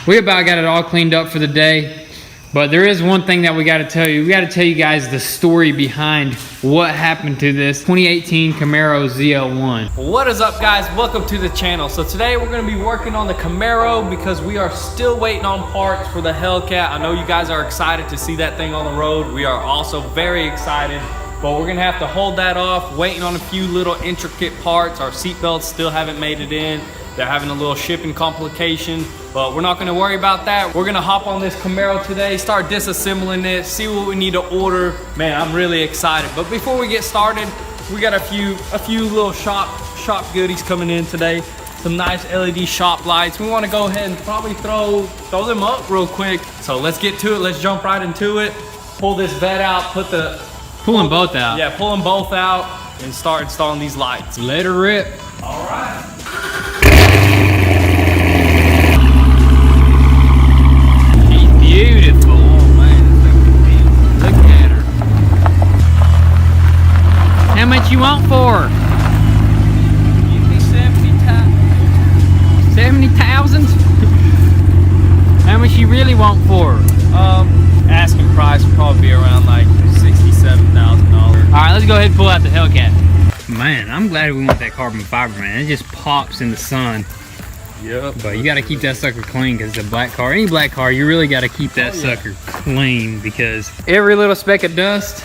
We about got it all cleaned up for the day, but there is one thing that we got to tell you. We got to tell you guys the story behind what happened to this 2018 Camaro ZL1. What is up, guys? Welcome to the channel. So today we're going to be working on the Camaro because we are still waiting on parts for the Hellcat. I know you guys are excited to see that thing on the road. We are also very excited, but we're going to have to hold that off, waiting on a few little intricate parts. Our seatbelts still haven't made it in. They're having a little shipping complication, but we're not gonna worry about that. We're gonna hop on this Camaro today, start disassembling it, see what we need to order. Man, I'm really excited. But before we get started, we got a few little shop goodies coming in today. Some nice LED shop lights. We wanna go ahead and probably throw them up real quick. So let's get to it, let's jump right into it. Pull this vet out, Pull them both out. Yeah, pull them both out and start installing these lights. Let her rip. All right. Beautiful. Oh man, look at her. How much you want for her? Give me 70,000. 70,000? How much you really want for her? Asking price will probably be around like $67,000. All right, let's go ahead and pull out the Hellcat. Man, I'm glad we want that carbon fiber, man. It just pops in the sun. Yep. But you got to keep that sucker clean because it's a black car. Any black car, you really got to keep that sucker clean because every little speck of dust,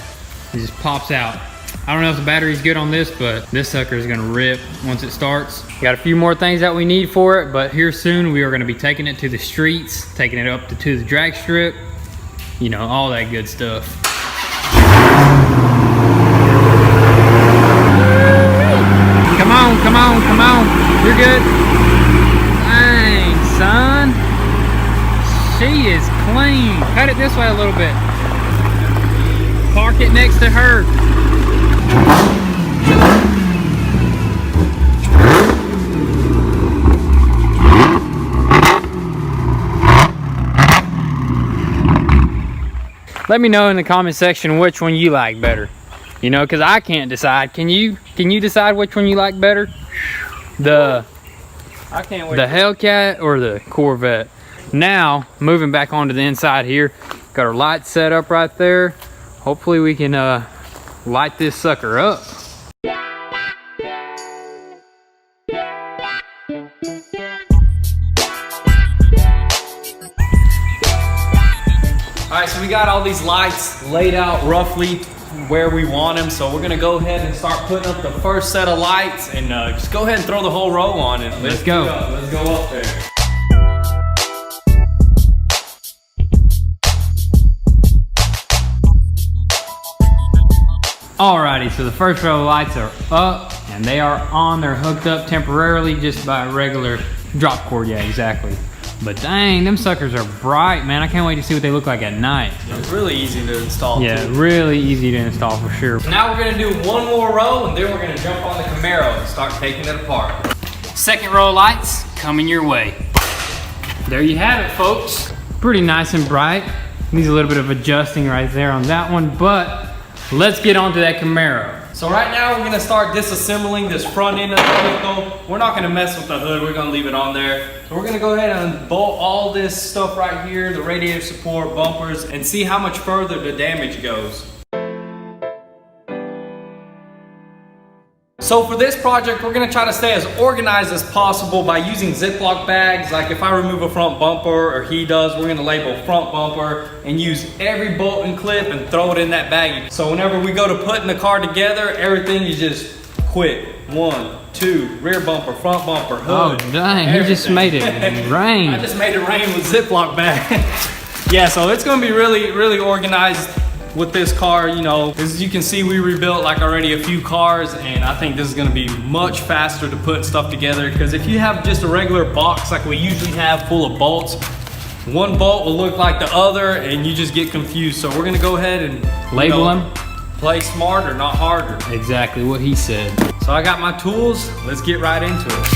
it just pops out. I don't know if the battery's good on this, but this sucker is going to rip once it starts. Got a few more things that we need for it, but here soon we are going to be taking it to the streets, taking it up to the drag strip, you know, all that good stuff. Come on, come on, come on. You're good. Dang, son. She is clean. Cut it this way a little bit. Park it next to her. Let me know in the comment section which one you like better. You know, because I can't decide. Can you decide which one you like better? I can't wait. The Hellcat or the Corvette? Now, moving back onto the inside here, got our lights set up right there. Hopefully we can light this sucker up. All right, so we got all these lights laid out roughly where we want them. So we're gonna go ahead and start putting up the first set of lights and just go ahead and throw the whole row on it. Let's go. Let's go up there. Alrighty, so the first row of lights are up and they are on. They're hooked up temporarily just by a regular drop cord. Yeah, exactly. But dang, them suckers are bright, man. I can't wait to see what they look like at night. It's really easy to install. Yeah, too. really easy to install for sure. Now we're gonna do one more row and then we're gonna jump on the Camaro and start taking it apart. Second row of lights coming your way. There you have it, folks. Pretty nice and bright. Needs a little bit of adjusting right there on that one, but let's get on to that Camaro. So right now we're gonna start disassembling this front end of the vehicle. We're not gonna mess with the hood, we're gonna leave it on there. So we're gonna go ahead and bolt all this stuff right here, the radiator support, bumpers, and see how much further the damage goes. So for this project, we're gonna try to stay as organized as possible by using Ziploc bags. Like if I remove a front bumper, or he does, we're gonna label front bumper and use every bolt and clip and throw it in that bag. So whenever we go to putting the car together, everything is just quick. 1, 2, rear bumper, front bumper, hood. Oh dang, everything. He just made it rain. I just made it rain with Ziploc bags. Yeah, so it's gonna be really, really organized with this car. You know, as you can see, we rebuilt like already a few cars, and I think this is gonna be much faster to put stuff together, because if you have just a regular box like we usually have full of bolts, one bolt will look like the other and you just get confused. So we're gonna go ahead and label them. Play smarter, not harder. Exactly what he said. So I got my tools, let's get right into it.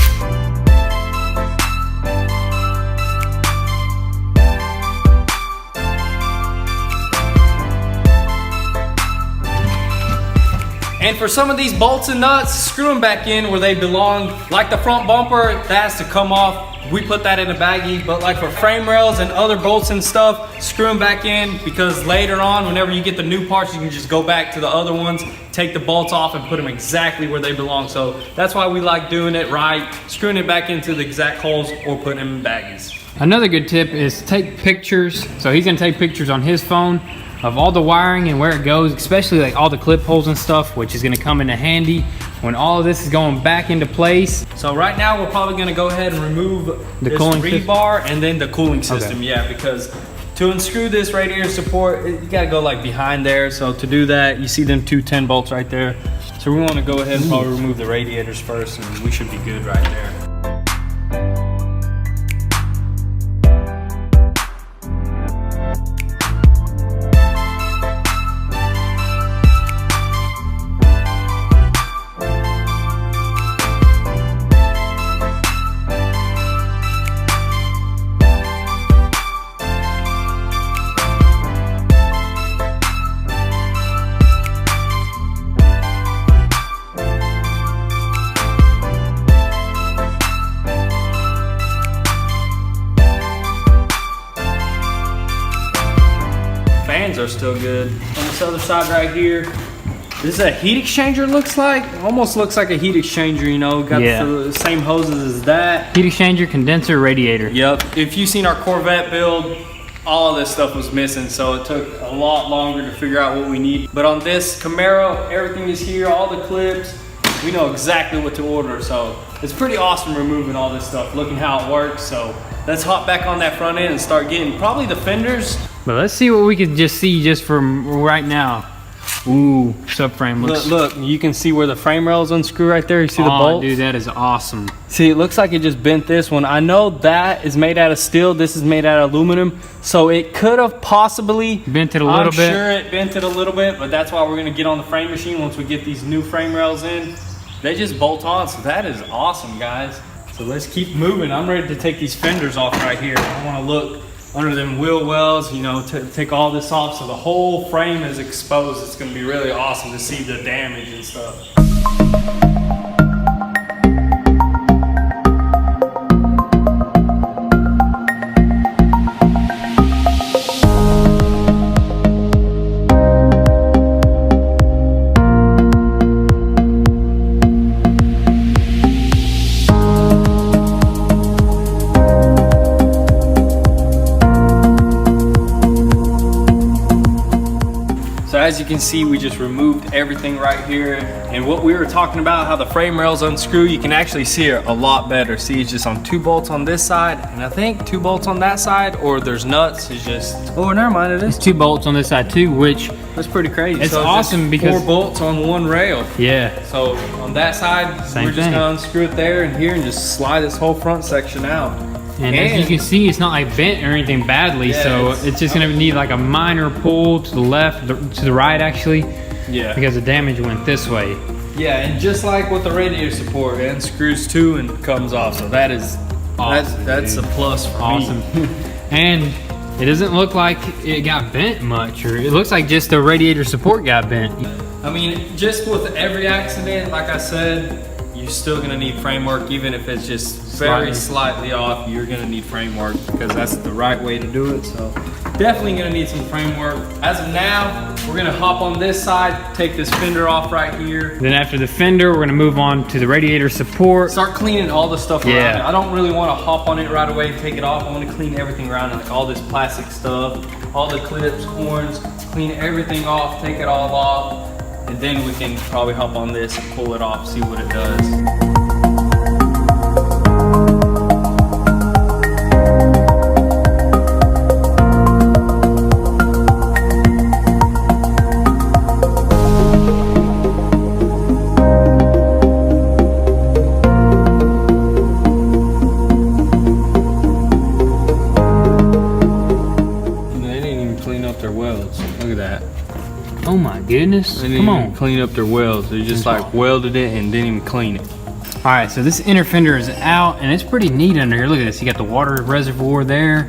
And for some of these bolts and nuts, screw them back in where they belong. Like the front bumper, that has to come off we put that in a baggie. But like for frame rails and other bolts and stuff, screw them back in, because later on, whenever you get the new parts, you can just go back to the other ones, take the bolts off and put them exactly where they belong. So that's why we like doing it right, screwing it back into the exact holes or putting them in baggies. Another good tip is take pictures. So he's gonna take pictures on his phone of all the wiring and where it goes, especially like all the clip holes and stuff, which is gonna come into handy when all of this is going back into place. So right now we're probably gonna go ahead and remove The this cooling rebar and then the cooling system. Okay. Yeah, because to unscrew this radiator support, you gotta go like behind there. So to do that, you see them two 10 bolts right there. So we wanna go ahead and probably remove the radiators first, and we should be good right there. Fans are still good. On this other side right here, this is a heat exchanger, looks like. Almost looks like a heat exchanger, you know. Got the same hoses as that. Heat exchanger, condenser, radiator. Yep. If you've seen our Corvette build, all of this stuff was missing, so it took a lot longer to figure out what we need. But on this Camaro, everything is here, all the clips. We know exactly what to order, so it's pretty awesome removing all this stuff, looking how it works. So let's hop back on that front end and start getting probably the fenders. But let's see what we can just see just from right now. Ooh, subframe looks... Look, you can see where the frame rails unscrew right there. You see the bolts? Dude, that is awesome. See, it looks like it just bent this one. I know that is made out of steel. This is made out of aluminum. So it could have possibly... Bent it a little bit. I'm sure it bent it a little bit, but that's why we're going to get on the frame machine once we get these new frame rails in. They just bolt on, so that is awesome, guys. So let's keep moving. I'm ready to take these fenders off right here. I want to look under them wheel wells, you know, to take all this off so the whole frame is exposed. It's going to be really awesome to see the damage and stuff. As you can see, we just removed everything right here, and what we were talking about, how the frame rails unscrew, you can actually see it a lot better. See, it's just on 2 bolts on this side, and I think 2 bolts on that side, or there's nuts. It's just, oh, never mind, it is 2 bolts on this side too, which that's pretty crazy. It's so awesome because 4 bolts on 1 rail. Yeah. So on that side, Same we're just thing. gonna unscrew it there and here, and just slide this whole front section out. And as you can see, it's not like bent or anything badly, Yeah, so it's just gonna need like a minor pull to the left, to the right actually, because the damage went this way. Yeah, and just like with the radiator support, it unscrews too and comes off. So that is Awesome, that's a plus for Awesome. me. And it doesn't look like it got bent much, or it looks like just the radiator support got bent. I mean, just with every accident, like I said, you're still gonna need framework, even if it's just very slightly off. You're gonna need framework because that's the right way to do it. So definitely gonna need some framework. As of now, we're gonna hop on this side, take this fender off right here. Then after the fender, we're gonna move on to the radiator support. Start cleaning all the stuff around it. I don't really want to hop on it right away and take it off. I want to clean everything around it, like all this plastic stuff, all the clips, horns, clean everything off, take it all off, and then we can probably hop on this and pull it off, see what it does. Oh my goodness, They didn't come even on. clean up their welds. They just like welded it and didn't even clean it. All right, so this inner fender is out and it's pretty neat under here. Look at this, you got the water reservoir there.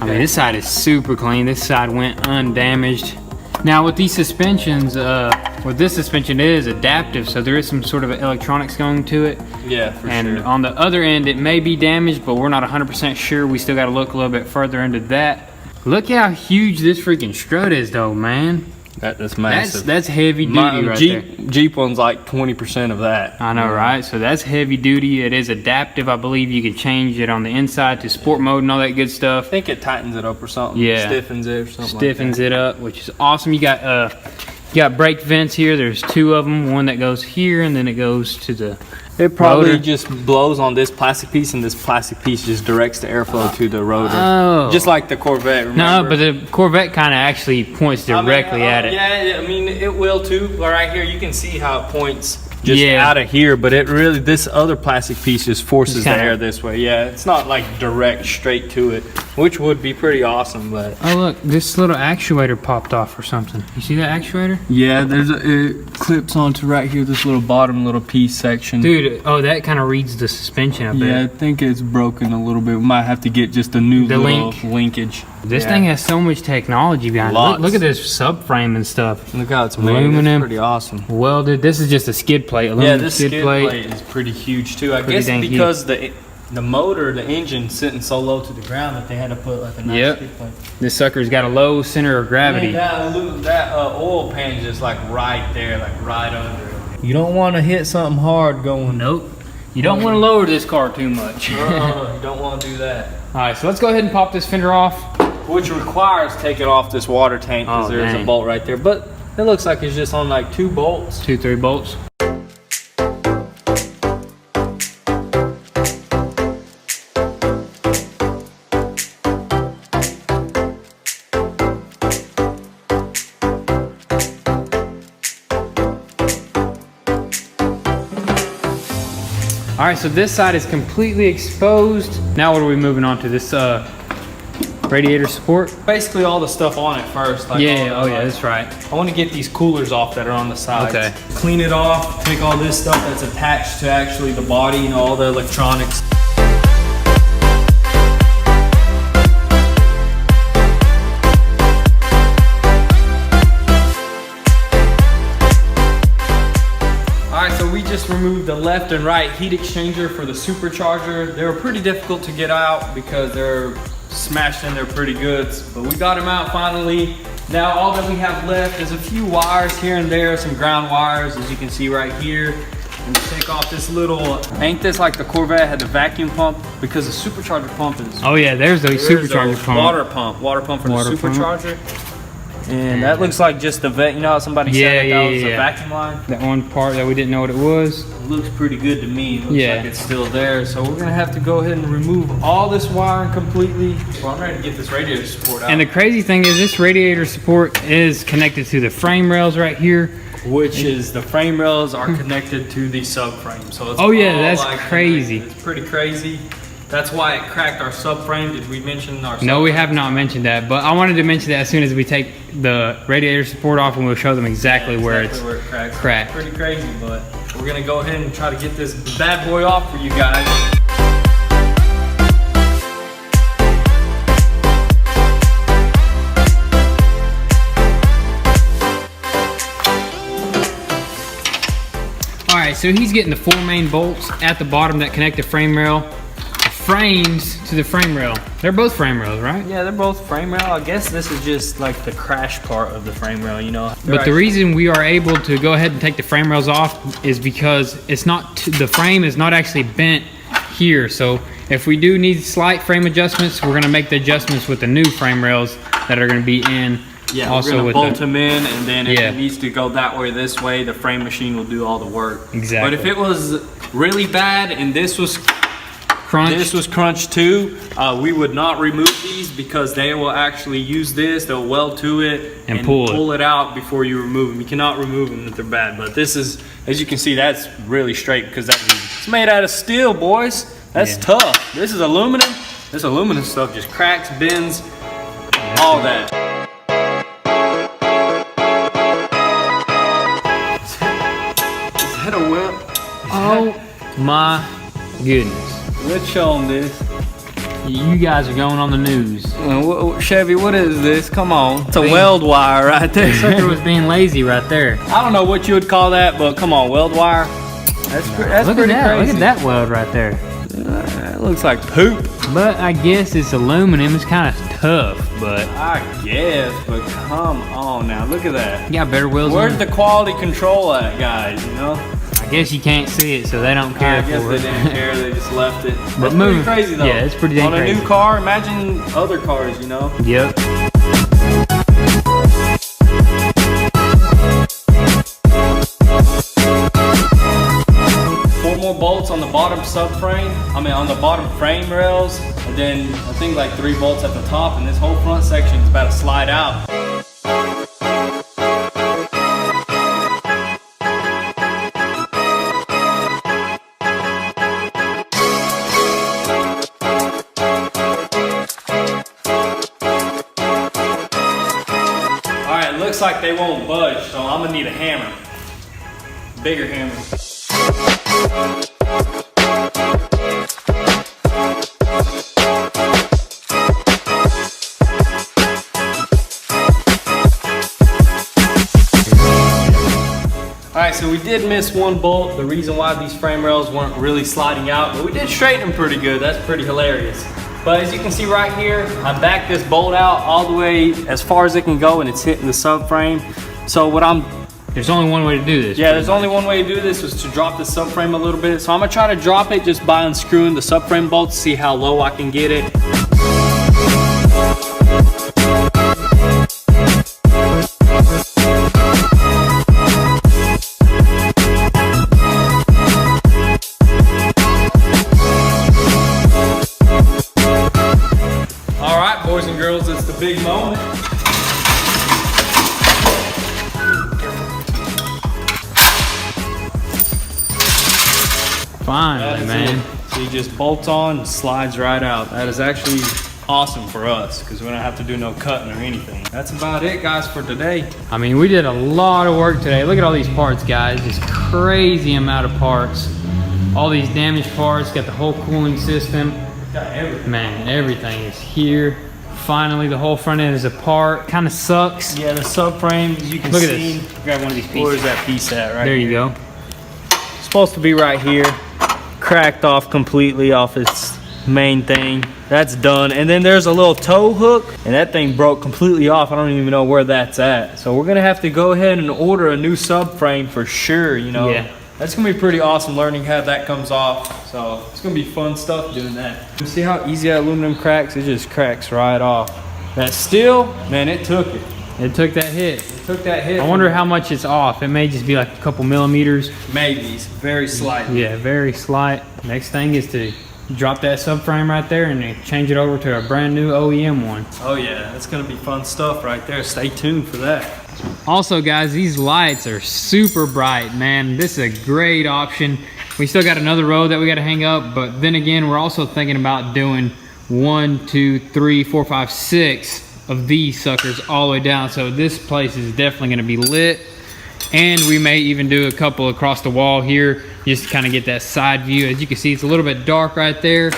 I mean, this side is super clean. This side went undamaged. Now with these suspensions, Well, this suspension is adaptive, so there is some sort of electronics going to it. Yeah, for and sure. on the other end, it may be damaged, but we're not 100% sure. We still got to look a little bit further into that. Look how huge this freaking strut is, though, man. That's massive. That's heavy duty right there. Jeep one's like 20% of that. I know, right? So that's heavy duty. It is adaptive. I believe you can change it on the inside to sport mode and all that good stuff. I think it tightens it up or something. Yeah. Stiffens it or something. Stiffens it up, which is awesome. You got brake vents here. There's two of them. One that goes here, and then it goes to the It probably rotor. just blows on this plastic piece, and this plastic piece just directs the airflow to the rotor. Oh. Just like the Corvette, remember? No, but the Corvette kind of actually points directly at it. Yeah, I mean, it will too. Right here, you can see how it points just Yeah. out of here, but it really, this other plastic piece just forces It's the kinda- air this way. Yeah, it's not like direct straight to it, which would be pretty awesome, but. Oh, look, this little actuator popped off or something. You see that actuator? Yeah, it clips onto right here, this little bottom little piece section. Dude, oh, that kind of reads the suspension, I bet. Yeah, I think it's broken a little bit. We might have to get just a new The little link. linkage. This Yeah. thing has so much technology behind it. Lots. Look at this subframe and stuff. Look how it's made. Aluminum. It's pretty awesome. Welded. This is just a skid plate. Yeah, Aluminum this skid plate is pretty huge too. I Pretty guess dang huge. because the motor, the engine sitting so low to the ground that they had to put like a nice Yep. skid plate. This sucker's got a low center of gravity. That oil pan just like right there, like right under it. You don't want to hit something hard going. Nope. You don't want to lower this car too much. You don't want to do that. All right, so let's go ahead and pop this fender off. Which requires taking off this water tank because Oh, there's a dang. bolt right there. But it looks like it's just on like 2 bolts. 2-3 bolts. All right, so this side is completely exposed. Now what are we moving on to? This radiator support? Basically all the stuff on it first. Like Yeah, all the, like, that's right. I want to get these coolers off that are on the sides. Okay. Clean it off, take all this stuff that's attached to actually the body and all the electronics. Alright, so we just removed the left and right heat exchanger for the supercharger. They were pretty difficult to get out because they're smashed in there pretty good, but we got them out finally. Now all that we have left is a few wires here and there, some ground wires as you can see right here. And take off this little, ain't this like the Corvette had the vacuum pump? Because the supercharger pump is, Oh yeah, there's the there's supercharger a pump. water pump for Water the pump. supercharger. And that looks like just the you know how somebody Yeah, said that yeah, was yeah. a vacuum line? That one part that we didn't know what it was. It looks pretty good to me. It looks Yeah. like it's still there. So we're gonna have to go ahead and remove all this wiring completely. Well, I'm ready to get this radiator support out. And the crazy thing is this radiator support is connected to the frame rails right here. which is the frame rails are connected to the subframe. So it's Oh yeah, all that's like crazy. connected. It's pretty crazy. That's why it cracked our subframe. Did we mention our subframe? No, we have not mentioned that, but I wanted to mention that as soon as we take the radiator support off, and we'll show them exactly where Exactly it's where it cracked. cracked. Pretty crazy, but we're gonna go ahead and try to get this bad boy off for you guys. All right, so he's getting the 4 main bolts at the bottom that connect the frame rail, the frames to the frame rail. They're both frame rails, right? Yeah, they're both frame rail. I guess this is just like the crash part of the frame rail, you know. But the reason we are able to go ahead and take the frame rails off is because it's not the frame is not actually bent here. So if we do need slight frame adjustments, we're gonna make the adjustments with the new frame rails that are gonna be in. Yeah, also we're gonna with bolt the, them in, and then if Yeah. it needs to go that way, this way, the frame machine will do all the work. Exactly. But if it was really bad and this was crunch. crunched too, we would not remove these because they will actually use this. They'll weld to it And pull it out before you remove them. You cannot remove them if they're bad. But this is, as you can see, that's really straight because it's made out of steel, boys. That's Yeah. tough. This is aluminum. This aluminum stuff just cracks, bends, all that. Is that a whip? Oh my goodness. Let's show them this. You guys are going on the news. Chevy, what is this? Come on. It's a weld wire right there. The sucker was being lazy right there. I don't know what you would call that, but come on, weld wire. That's Look pretty at that. crazy. Look at that weld right there. It looks like poop. But I guess it's aluminum. It's kind of tough, but I guess, but come on now. Look at that. you got better wheels. Where's the quality control at, guys? You know? I guess you can't see it, so they don't care I guess for they it. didn't care. They just left it. But That's moving, pretty crazy though. Yeah, it's pretty dang On a crazy. new car, imagine other cars, you know? Yep. 4 more bolts on the bottom subframe. I mean, on the bottom frame rails, and then I think like 3 bolts at the top, and this whole front section is about to slide out. Alright, looks like they won't budge, so I'm gonna need a hammer. Bigger hammer. Alright, so we did miss 1 bolt. The reason why these frame rails weren't really sliding out, but we did straighten them pretty good. That's pretty hilarious. But as you can see right here, I backed this bolt out all the way as far as it can go, and it's hitting the subframe. So There's only one way to do this. yeah, there's only one way to do this, was to drop the subframe a little bit. So I'm gonna try to drop it just by unscrewing the subframe bolts, see how low I can get it. All right, boys and girls, it's the big moment. Finally, man. So you just bolt on, and slides right out. That is actually awesome for us because we don't have to do no cutting or anything. That's about it, guys, for today. I mean, we did a lot of work today. Look at all these parts, guys. Just crazy amount of parts. All these damaged parts. Got the whole cooling system. Got everything. Man, everything is here. Finally, the whole front end is apart. Kind of sucks. Yeah, the subframe, as you can Look at see. this. Grab one of these pieces. Where's that piece at? Right There you here. go. It's supposed to be right here. Cracked off completely off its main thing. That's done. And then there's a little tow hook, and that thing broke completely off. I don't even know where that's at. So we're gonna have to go ahead and order a new subframe for sure, you know. Yeah. That's gonna be pretty awesome learning how that comes off. So it's gonna be fun stuff doing that. You see how easy that aluminum cracks? It just cracks right off. That steel, man, it took it. It took that hit. It took that hit. I wonder how much it's off. It may just be like a couple millimeters. Maybe, very slightly. Yeah, very slight. Next thing is to drop that subframe right there and then change it over to a brand new OEM one. Oh yeah, that's gonna be fun stuff right there. Stay tuned for that. Also, guys, these lights are super bright, man. This is a great option. We still got another row that we got to hang up, but then again, we're also thinking about doing 1, 2, 3, 4, 5, 6 of these suckers all the way down. So this place is definitely going to be lit, and we may even do a couple across the wall here just to kind of get that side view. As you can see, it's a little bit dark right there,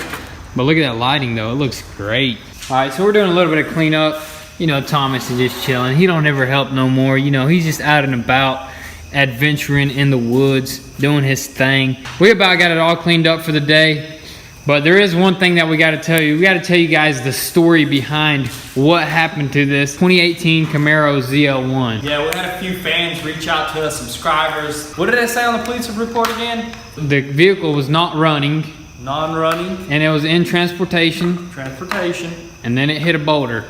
but look at that lighting though. It looks great. All right, so we're doing a little bit of cleanup. You know, Thomas is just chilling. He don't ever help no more. You know, he's just out and about, adventuring in the woods, doing his thing. We about got it all cleaned up for the day, but there is one thing that we got to tell you. We got to tell you guys the story behind what happened to this 2018 Camaro ZL1. Yeah, we had a few fans reach out to us, subscribers. What did they say on the police report again? The vehicle was not running, Non-running and it was in transportation, transportation. and then it hit a boulder.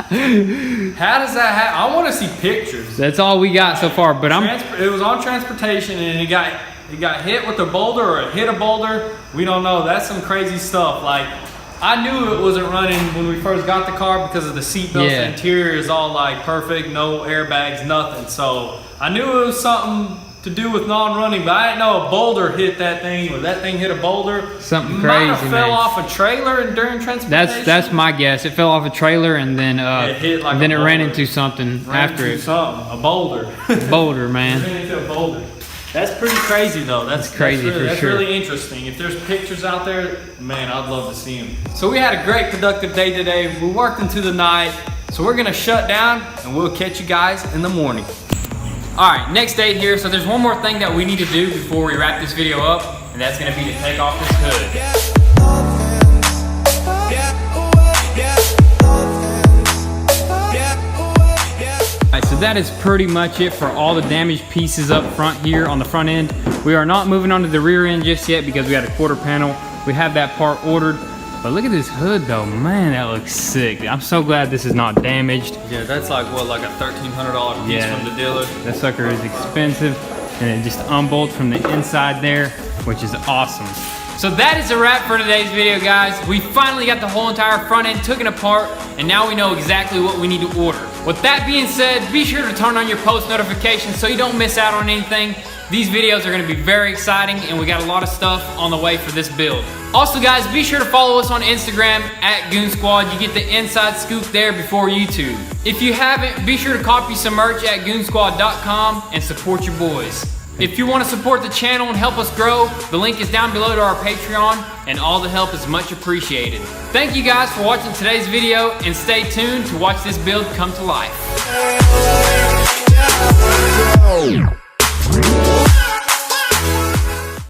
How does that happen? I want to see pictures. That's all we got so far, but It was on transportation and it got hit with a boulder, or it hit a boulder. We don't know. That's some crazy stuff. Like, I knew it wasn't running when we first got the car because of the seatbelts. Yeah. The interior is all like perfect, no airbags, nothing. So I knew it was something to do with non-running, but I didn't know a boulder hit that thing, or that thing hit a boulder. Something Might have crazy, fell man. off a trailer during transportation. That's my guess. It fell off a trailer and then It hit like then a it ran boulder. into something Ran after into it. something, a boulder. Boulder, man. Ran into a boulder. That's pretty crazy though. That's crazy for that's sure. really interesting. If there's pictures out there, man, I'd love to see them. So we had a great productive day today. We worked into the night. So we're gonna shut down and we'll catch you guys in the morning. All right, next day here. So there's one more thing that we need to do before we wrap this video up, and that's gonna be to take off this hood. Alright, so that is pretty much it for all the damaged pieces up front here on the front end. We are not moving on to the rear end just yet because we got a quarter panel. We have that part ordered. But look at this hood though, man, that looks sick. I'm so glad this is not damaged. Yeah, that's like what, like a $1,300 piece from the dealer? That sucker is expensive, and it just unbolts from the inside there, which is awesome. So that is a wrap for today's video, guys. We finally got the whole entire front end taken apart, and now we know exactly what we need to order. With that being said, be sure to turn on your post notifications so you don't miss out on anything. These videos are gonna be very exciting, and we got a lot of stuff on the way for this build. Also guys, be sure to follow us on Instagram @GoonSquad. You get the inside scoop there before YouTube. If you haven't, be sure to copy some merch at goonsquad.com and support your boys. If you want to support the channel and help us grow, the link is down below to our Patreon, and all the help is much appreciated. Thank you guys for watching today's video, and stay tuned to watch this build come to life.